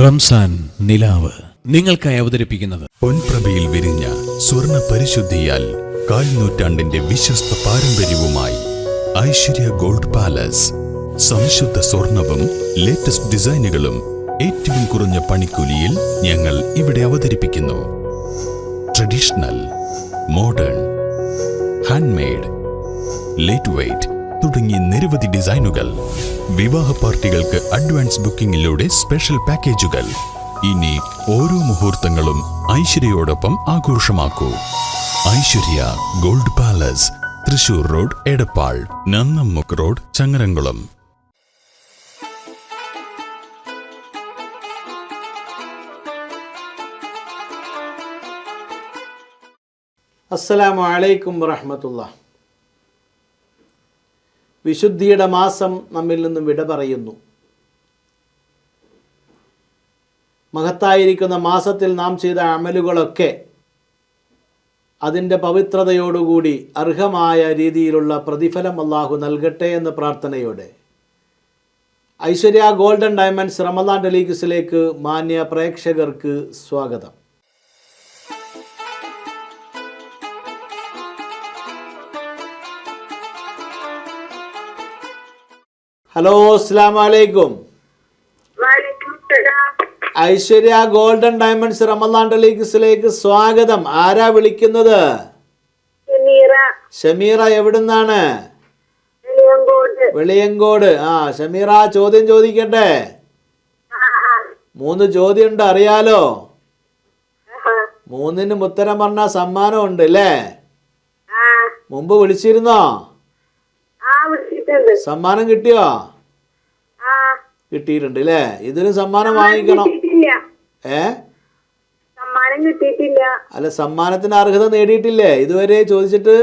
റംസാൻ നിലാവ് നിങ്ങൾക്കായി അവതരിപ്പിക്കുന്നത് പൊൻപ്രഭയിൽ വിരിഞ്ഞ സ്വർണ്ണ പരിശുദ്ധിയാൽ കാൽനൂറ്റാണ്ടിന്റെ വിശ്വസ്ത പാരമ്പര്യവുമായി ഐശ്വര്യ ഗോൾഡ് പാലസ്. സംശുദ്ധ സ്വർണവും ലേറ്റസ്റ്റ് ഡിസൈനുകളും ഏറ്റവും കുറഞ്ഞ പണിക്കൂലിയിൽ ഞങ്ങൾ ഇവിടെ അവതരിപ്പിക്കുന്നു. Traditional, modern, handmade, light weight തുടങ്ങിയ നിരവധി ഡിസൈനുകൾ. വിവാഹ പാർട്ടികൾക്ക് അഡ്വാൻസ് ബുക്കിംഗിലൂടെ സ്പെഷ്യൽ പാക്കേജുകൾ. ഇനി ഓരോ മുഹൂർത്തങ്ങളും ഐശ്വര്യയോടൊപ്പം ആഘോഷമാക്കൂ. Aishwarya gold palace, Thrissur road, Edappal, Nannammukku road, Changaramkulam. അസ്സലാമു അലൈക്കും വറഹ്മത്തുള്ളാഹി. വിശുദ്ധിയുടെ മാസം നമ്മിൽ നിന്നും വിട പറയുന്നു. മഹത്തായിരിക്കുന്ന മാസത്തിൽ നാം ചെയ്ത അമലുകളൊക്കെ അതിൻ്റെ പവിത്രതയോടുകൂടി അർഹമായ രീതിയിലുള്ള പ്രതിഫലം അല്ലാഹു നൽകട്ടെ എന്ന പ്രാർത്ഥനയോടെ ഐശ്വര്യ ഗോൾഡൻ ഡയമണ്ട്സ് റമദാൻ ടെലിക്സിലേക്ക് മാന്യ പ്രേക്ഷകർക്ക് സ്വാഗതം. ഹലോ, അസ്സലാമു അലൈക്കും. ഐശ്വര്യ ഗോൾഡൻ ഡയമണ്ട്സ് റമദാൻ ടെലിക്സിലേക്ക് സ്വാഗതം. ആരാ വിളിക്കുന്നത്? ഷമീറ. എവിടുന്നാണ്? വെളിയങ്കോട്. ഷമീറ, ചോദ്യം ചോദിക്കട്ടെ? 3 ചോദ്യം ഉണ്ട്, അറിയാലോ. 3നും ഉത്തരം പറഞ്ഞ സമ്മാനം ഉണ്ട് അല്ലേ? മുമ്പ് വിളിച്ചിരുന്നോ? സമ്മാനം കിട്ടിയോ? കിട്ടിയിട്ടുണ്ട് അല്ലേ? ഇതിന് സമ്മാനം വാങ്ങിക്കണം. അല്ല, സമ്മാനത്തിന് അർഹത നേടിയിട്ടില്ലേ ഇതുവരെ ചോദിച്ചിട്ട്?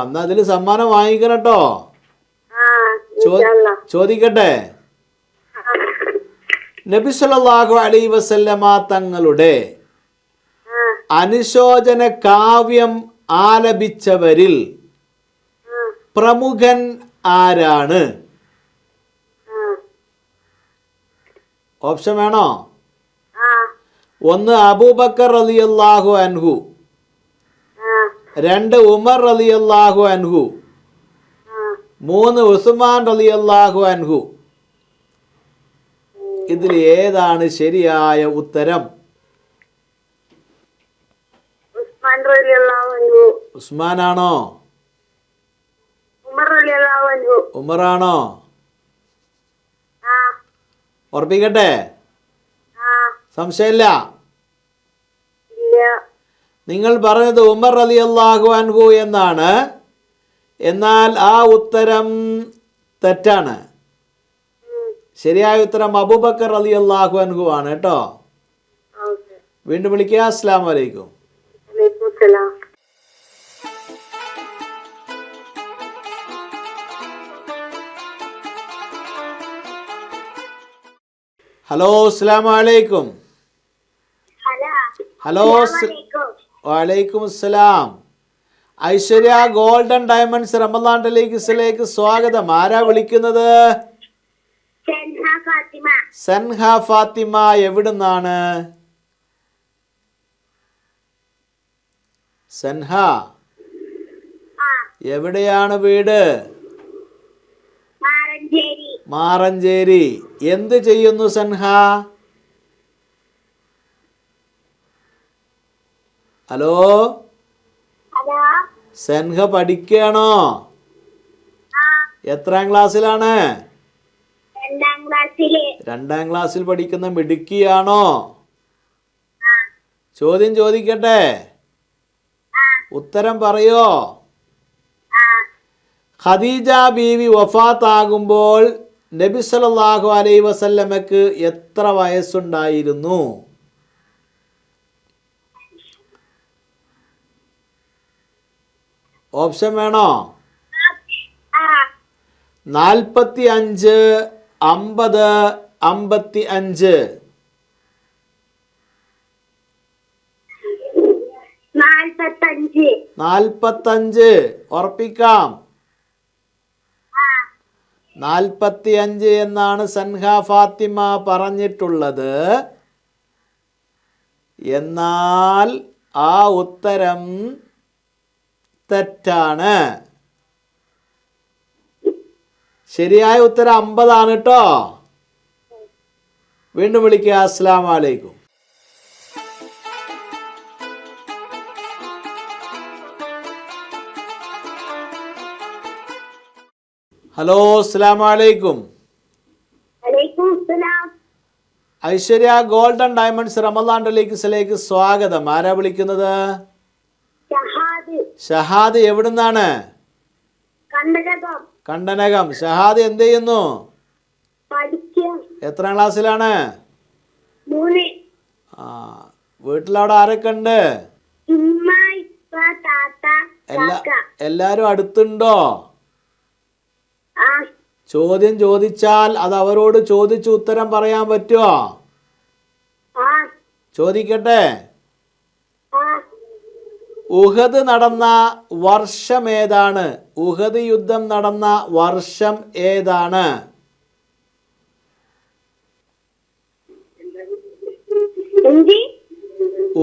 എന്നാ അതില് സമ്മാനം വാങ്ങിക്കണം കേട്ടോ. ചോദിക്കട്ടെ? നബി സല്ലല്ലാഹു അലൈഹി വസല്ലമ തങ്ങളുടെ അനുശോചന കാവ്യം ആലപിച്ചവരിൽ പ്രമുഖൻ ആരാണ്? ഓപ്ഷൻ വേണോ? 1 അബൂബക്കർ റളിയല്ലാഹു അൻഹു, 2 ഉമർ റളിയല്ലാഹു അൻഹു, 3 ഉസ്മാൻ റളിയല്ലാഹു അൻഹു. ഇതിൽ ഏതാണ് ശരിയായ ഉത്തരം? ഉസ്മാനാണോ? ഉമറാണോ? ഉറപ്പിക്കട്ടെ? സംശയമില്ല? നിങ്ങൾ പറഞ്ഞത് ഉമർ റളിയല്ലാഹു അൻഹു എന്നാണ്. എന്നാൽ ആ ഉത്തരം തെറ്റാണ്. ശരിയായ ഉത്തരം അബൂബക്കർ റളിയല്ലാഹു അൻഹു ആണ് കേട്ടോ. വീണ്ടും വിളിക്കുക. അസ്സലാമു അലൈക്കും. ഹലോ, അസ്സലാമു അലൈക്കും. ഹലോ, വലൈക്കും അസ്സലാം. ഐശ്വര്യ ഗോൾഡൻ ഡയമണ്ട്സ് റമദാൻ ടെലിക്സിലേക്ക് സ്വാഗതം. ആരാ വിളിക്കുന്നത്? സൻഹ ഫാത്തിമ. എവിടുന്നാണ് സൻഹ? എവിടെയാണ് വീട്? മാറഞ്ചേരി. എന്ത് ചെയ്യുന്നു സൻഹ? ഹലോ, സൻഹ പഠിക്കുകയാണോ? എത്രാം ക്ലാസ്സിലാണ്? 2ാം ക്ലാസ്സിൽ പഠിക്കുന്ന മിടുക്കിയാണോ? ചോദ്യം ചോദിക്കട്ടെ? ഉത്തരം പറയോ? ഖദീജ ബീവി വഫാത്താകുമ്പോൾ നബി സല്ലല്ലാഹു അലൈഹി വസല്ലമക്ക് എത്ര വയസ്സുണ്ടായിരുന്നു? ഓപ്ഷൻ വേണോ? 45, 50, 55. 45. ഉറപ്പിക്കാം? 45 എന്നാണ് സൻഹ ഫാത്തിമ പറഞ്ഞിട്ടുള്ളത്. എന്നാൽ ആ ഉത്തരം തെറ്റാണ്. ശരിയായ ഉത്തരം 50 ആണ് കേട്ടോ. വീണ്ടും വിളിക്കുക. അസ്സലാമു അലൈക്കും. ഹലോ, അസ്സലാമു അലൈക്കും. ഐശ്വര്യ ഗോൾഡൻ ഡയമണ്ട്സ് റമദാൻ ടെലിക്സിലേക്ക് സ്വാഗതം. ആരാ വിളിക്കുന്നത്? ഷഹാദ്. എവിടുന്നാണ്? കണ്ടനകം. ഷഹാദ് എന്ത് ചെയ്യുന്നു? എത്രാം ക്ലാസ്സിലാണ്? വീട്ടിലവിടെ ആരൊക്കെ ഉണ്ട്? എല്ലാരും അടുത്തുണ്ടോ? ചോദ്യം ചോദിച്ചാൽ അത് അവരോട് ചോദിച്ച് ഉത്തരം പറയാൻ പറ്റുമോ? ചോദിക്കട്ടെ. ഉഹദ് നടന്ന വർഷം ഏതാണ്? ഉഹദ് യുദ്ധം നടന്ന വർഷം ഏതാണ്?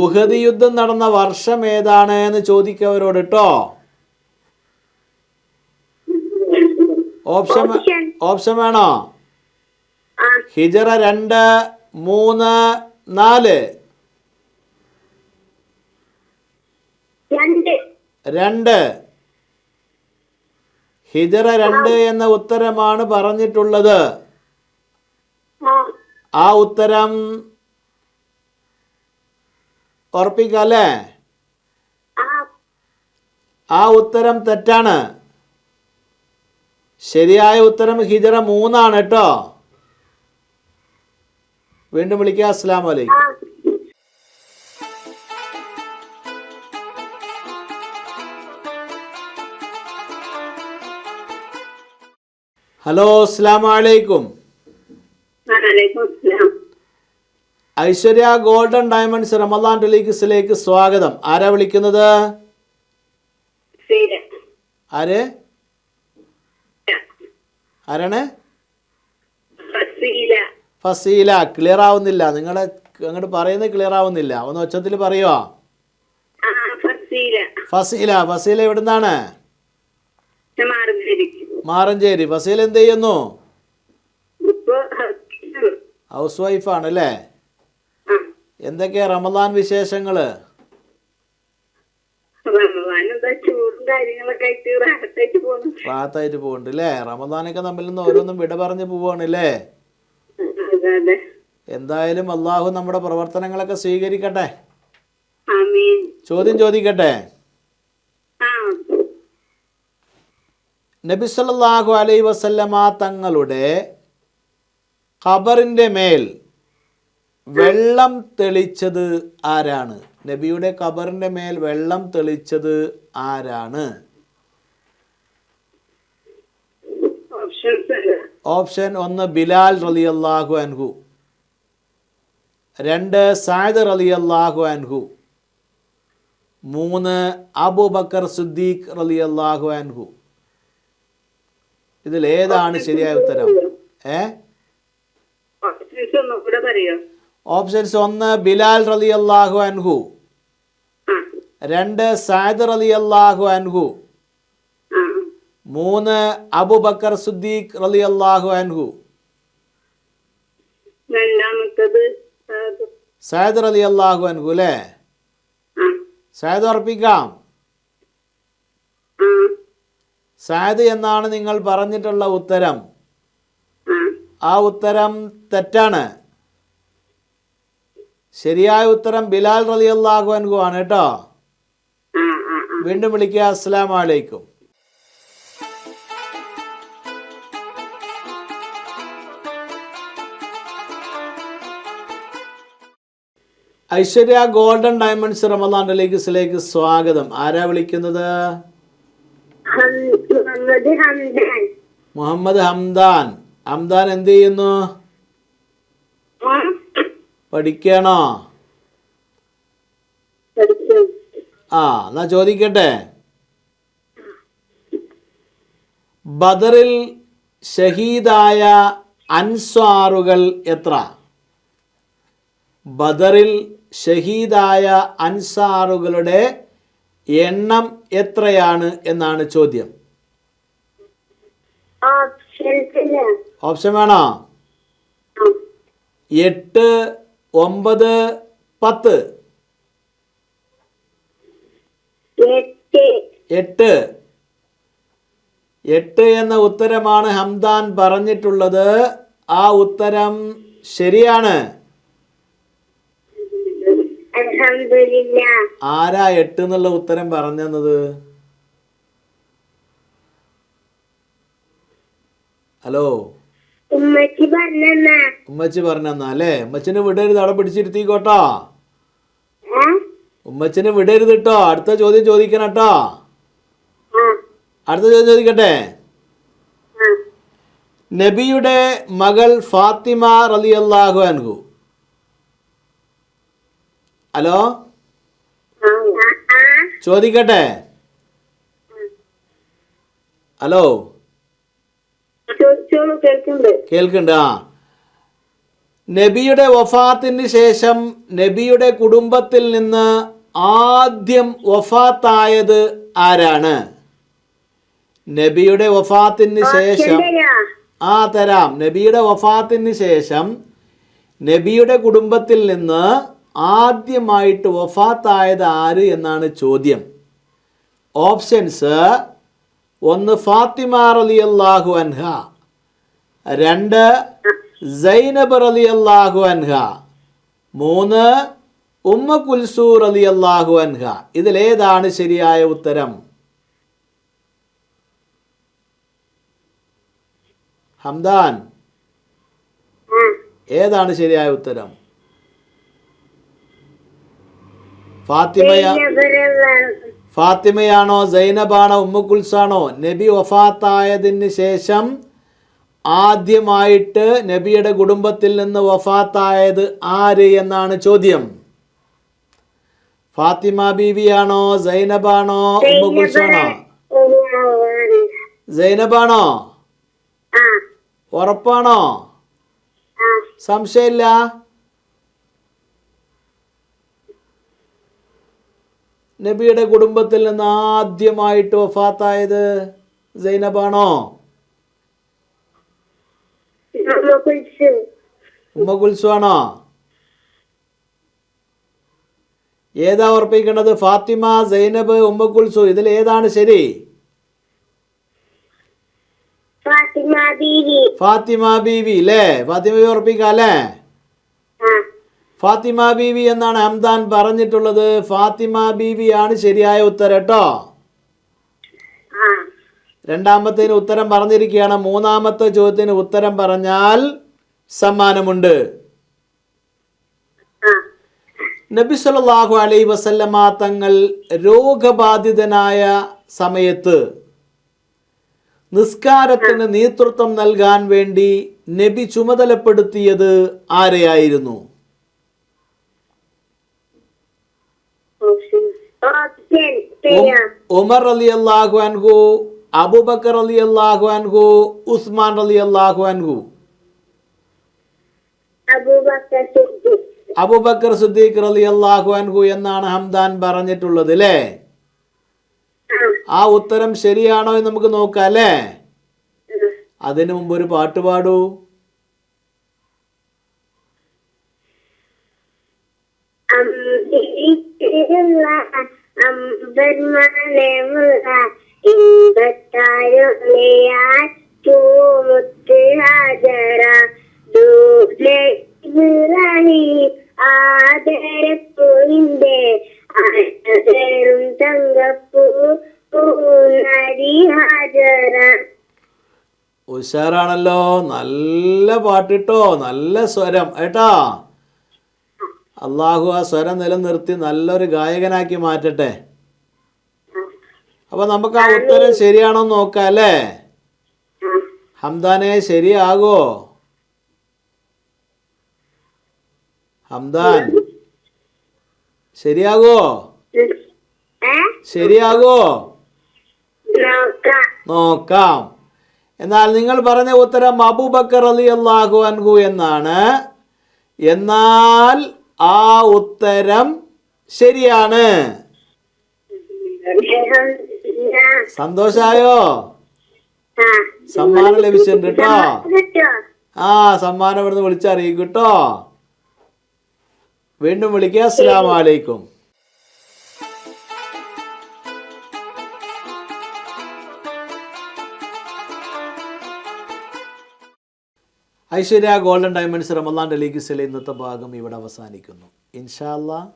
ഉഹദ് യുദ്ധം നടന്ന വർഷം ഏതാണ് എന്ന് ചോദിക്കവരോട് കേട്ടോ. ഓപ്ഷൻ വേണോ? ഹിജറ 2, 3, 4. 2. ഹിജറ 2 എന്ന ഉത്തരമാണ് പറഞ്ഞിട്ടുള്ളത്. ആ ഉത്തരം ഉറപ്പിക്കല്ലേ? ആ ഉത്തരം തെറ്റാണ്. ശരിയായ ഉത്തരം ഹിജറ 3 ആണ് കേട്ടോ. വീണ്ടും വിളിക്കുക. അസ്സലാമു അലൈക്കും. ഹലോ, അസ്സലാമു അലൈക്കും. ഐശ്വര്യ ഗോൾഡൻ ഡയമണ്ട്സ് റമദാൻ ടെലിക്സിലേക്ക് സ്വാഗതം. ആരാ വിളിക്കുന്നത്? ആരാണ്? ഫസീല. ക്ലിയർ ആവുന്നില്ല. നിങ്ങളെ അങ്ങോട്ട് പറയുന്നത് ക്ലിയർ ആവുന്നില്ല. ഒന്ന് ഒച്ചത്തിൽ പറയുവോ? ഫസീല എവിടുന്നാണ്? മാറഞ്ചേരി. ഫസീല എന്ത് ചെയ്യുന്നു? ഹൗസ് വൈഫാണ് അല്ലേ? എന്തൊക്കെയാ റമദാൻ വിശേഷങ്ങള്? റാഹത്തായിട്ട് പോകുന്നുണ്ട് അല്ലേ? റമദാനൊക്കെ നമ്മിൽ നിന്ന് ഓരോന്നും വിട പറഞ്ഞു പോവാണ് അല്ലേ? എന്തായാലും അള്ളാഹു നമ്മുടെ പ്രവർത്തനങ്ങളൊക്കെ സ്വീകരിക്കട്ടെ. ചോദ്യം ചോദിക്കട്ടെ. നബി സല്ലല്ലാഹു അലൈഹി വസല്ലമ തങ്ങളുടെ ഖബറിന്റെ മേൽ വെള്ളം തെളിച്ചത് ആരാണ്? നബിയുടെ ഖബറിന്റെ മേൽ വെള്ളം തെളിച്ചത് ആരാണ്? ഓപ്ഷൻ 1 ബിലാൽ റളിയല്ലാഹു അൻഹു, 2 സഅദ് റളിയല്ലാഹു അൻഹു, 3 അബൂബക്കർ സിദ്ദീഖ് റളിയല്ലാഹു അൻഹു. ഇതിൽ ഏതാണ് ശരിയായ ഉത്തരം? ഓപ്ഷൻസ് 1 ബിലാൽ റളിയല്ലാഹു അൻഹു, 2 സഅദ് റളിയല്ലാഹു അൻഹു, 3 അബൂബക്കർ സിദ്ദീഖ് റളിയല്ലാഹു അൻഹു. സഅദ് റളിയല്ലാഹു അൻഹു അല്ലേ? സഅദ് ഉറപ്പിക്കാം. സഅദ് എന്നാണ് നിങ്ങൾ പറഞ്ഞിട്ടുള്ള ഉത്തരം. ആ ഉത്തരം തെറ്റാണ്. ശരിയായ ഉത്തരം ബിലാൽ റളിയല്ലാഹു അൻഹു ആണ് കേട്ടോ. വീണ്ടും വിളിക്കുക. അസ്സലാമു അലൈക്കും. ഐശ്വര്യ ഗോൾഡൻ ഡയമണ്ട്സ് റമദാൻ ടെലിക്സിലേക്ക് സ്വാഗതം. ആരാ വിളിക്കുന്നത്? മുഹമ്മദ് ഹംദാൻ. ഹംദാൻ എന്ത് ചെയ്യുന്നു? പഠിക്കണോ? എന്നാ ചോദിക്കട്ടെ. ബദറിൽ ഷഹീദായ അൻസ്വാറുകൾ എത്ര? ബദറിൽ ഷഹീദായ അൻസാറുകളുടെ എണ്ണം എത്രയാണ് എന്നാണ് ചോദ്യം. ഓപ്ഷൻ വേണോ? 8, 9, 10. 8 എന്ന ഉത്തരമാണ് ഹംദാൻ പറഞ്ഞിട്ടുള്ളത്. ആ ഉത്തരം ശരിയാണ്. ആരാ 8 എന്നുള്ള ഉത്തരം പറഞ്ഞത്? ഹലോ, ഉമ്മച്ചി പറഞ്ഞെന്നാ അല്ലേ? ഉമ്മച്ചിനെ വിടരുത്, അവിടെ പിടിച്ചിരുത്തിക്കോട്ടോ. ഉമ്മച്ചിനെ വിടരുത് കേട്ടോ. അടുത്ത ചോദ്യം ചോദിക്കണം കേട്ടോ. അടുത്ത ചോദ്യം ചോദിക്കട്ടെ. നബിയുടെ മകൾ ഫാത്തിമ റളിയല്ലാഹു അൻഹു. ഹലോ, ചോദിക്കട്ടെ. ഹലോ, കേൾക്കുന്നുണ്ട്. ആ, നബിയുടെ വഫാത്തിന് ശേഷം നബിയുടെ കുടുംബത്തിൽ നിന്ന് ആദ്യം വഫാത്തായത് ആരാണ്? നബിയുടെ വഫാത്തിന് ശേഷം തരാം. നബിയുടെ വഫാത്തിന് ശേഷം നബിയുടെ കുടുംബത്തിൽ നിന്ന് ആദ്യമായിട്ട് വഫാത്തായത് ആര് എന്നാണ് ചോദ്യം. ഓപ്ഷൻസ്: 1 ഫാത്തിമ റളിയല്ലാഹു അൻഹ, 2 സൈനബ് റളിയല്ലാഹു അൻഹ, 3 ഉമ്മ കുൽസൂ റളിയല്ലാഹു അൻഹ. ഇതിലേതാണ് ശരിയായ ഉത്തരം? ഹംദാൻ, ഏതാണ് ശരിയായ ഉത്തരം? ഫാത്തിമയാണോ, സൈനബാണോ, ഉമ്മ കുൽസാണോ? നബി വഫാത്തായതിന് ശേഷം ആദ്യമായിട്ട് നബിയുടെ കുടുംബത്തിൽ നിന്ന് വഫാത്തായത് ആര് എന്നാണ് ചോദ്യം. ഫാത്തിമ ബീവിയാണോ, സൈനബാണോ, ഉമ്മ കുൽസാണോ? സൈനബാണോ? ഉറപ്പാണോ? സംശയമില്ല? നബിയുടെ കുടുംബത്തിൽ നിന്ന് ആദ്യമായിട്ട് വഫാത്തായത് സൈനബാണോ, ഉമ്മ കുൽസു ആണോ? ഏതാ ഉറപ്പിക്കേണ്ടത്? ഫാത്തിമ, സൈനബ്, ഉമ്മ കുൽസു, ഇതിൽ ഏതാണ് ശരി? ഫാത്തിമ ബീവി അല്ലേ? ഫാത്തിമ ബീവി ഉറപ്പിക്കാം അല്ലേ? ഫാത്തിമ ബീവി എന്നാണ് ഹംദാൻ പറഞ്ഞിട്ടുള്ളത്. ഫാത്തിമ ബീവിയാണ് ശരിയായ ഉത്തരം കേട്ടോ. രണ്ടാമത്തേന് ഉത്തരം പറഞ്ഞിരിക്കുകയാണ്. മൂന്നാമത്തെ ചോദ്യത്തിന് ഉത്തരം പറഞ്ഞാൽ സമ്മാനമുണ്ട്. നബി സല്ലല്ലാഹു അലൈഹി വസല്ലമ തങ്ങൾ രോഗബാധിതനായ സമയത്ത് നിസ്കാരത്തിന് നേതൃത്വം നൽകാൻ വേണ്ടി നബി ചുമതലപ്പെടുത്തിയത് ആരെയായിരുന്നു? ഉമർ റളിയല്ലാഹു അൻഹു, അബൂബക്കർ റളിയല്ലാഹു അൻഹു, ഉസ്മാൻ റളിയല്ലാഹു അൻഹു? അബൂബക്കർ സിദ്ദീഖ് റളിയല്ലാഹു അൻഹു എന്നാണ് ഹംദാൻ പറഞ്ഞിട്ടുള്ളത് അല്ലേ? ആ ഉത്തരം ശരിയാണോ എന്ന് നമുക്ക് നോക്കാം അല്ലേ? അതിനു മുമ്പ് ഒരു പാട്ട് പാടൂ. ഉഷാറാണല്ലോ, നല്ല പാട്ടിട്ടോ, നല്ല സ്വരം ഏട്ടാ. അള്ളാഹു ആ സ്വരം നിലനിർത്തി നല്ലൊരു ഗായകനാക്കി മാറ്റട്ടെ. അപ്പൊ നമുക്ക് ആ ഉത്തരം ശരിയാണോ നോക്കാം അല്ലേ? ഹംദാനെ ശരിയാകോ? ഹംദാൻ ശരിയാകോ? ശരിയാകോ? നോക്കാം. എന്നാൽ നിങ്ങൾ പറഞ്ഞ ഉത്തരം അബൂബക്കർ റളിയല്ലാഹു അൻഹു എന്നാണ്. എന്നാൽ ആ ഉത്തരം ശരിയാണ്. സന്തോഷായോ? സമ്മാനം ലഭിച്ചിട്ടുണ്ട് കേട്ടോ. സമ്മാനം ഇവിടുന്ന് വിളിച്ചറിയിക്കും കേട്ടോ. വീണ്ടും വിളിക്കുക. അസ്സലാമു അലൈക്കും. ഐശ്വര്യ ഗോൾഡൻ ഡയമണ്ട്സ് റമദാൻ ടെലിഗിസിലെ ഇന്നത്തെ ഭാഗം ഇവിടെ അവസാനിക്കുന്നു. ഇൻഷാ അല്ലാഹ്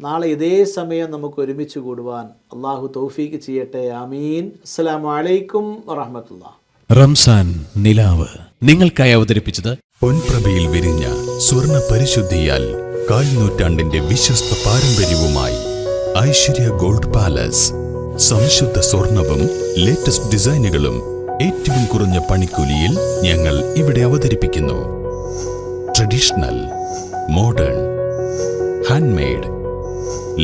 നാളെ ഇതേ സമയം നമുക്ക് ഒരുമിച്ച് കൂടുവാൻ അള്ളാഹു തൗഫീക്ക് ചെയ്യട്ടെ. ആമീൻ. അസ്സലാമു അലൈക്കും വറഹ്മത്തുള്ളാഹി. റംസാൻ നിലാവ് നിങ്ങൾക്കായി അവതരിപ്പിച്ചത് പൊൻപ്രഭയിൽ വിരിഞ്ഞ സ്വർണ്ണ പരിശുദ്ധിയാൽ കാൽനൂറ്റാണ്ടിന്റെ വിശ്വസ്ത പാരമ്പര്യവുമായി ഐശ്വര്യ ഗോൾഡ് പാലസ്. സംശുദ്ധ സ്വർണവും ലേറ്റസ്റ്റ് ഡിസൈനുകളും ഏറ്റവും കുറഞ്ഞ പണിക്കൂലിയിൽ ഞങ്ങൾ ഇവിടെ അവതരിപ്പിക്കുന്നു. Traditional, modern, handmade,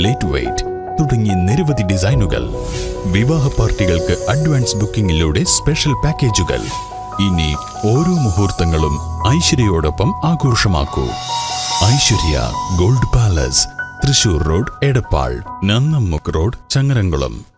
light weight തുടങ്ങി നിരവധി ഡിസൈനുകൾ. വിവാഹ പാർട്ടികൾക്ക് അഡ്വാൻസ് ബുക്കിംഗിലൂടെ സ്പെഷ്യൽ പാക്കേജുകൾ. ഇനി ഓരോ മുഹൂർത്തങ്ങളും ഐശ്വര്യയോടൊപ്പം ആഘോഷമാക്കൂ. Aishwarya gold palace, Thrissur road, Edappal, Nannammukku road, Changaramkulam.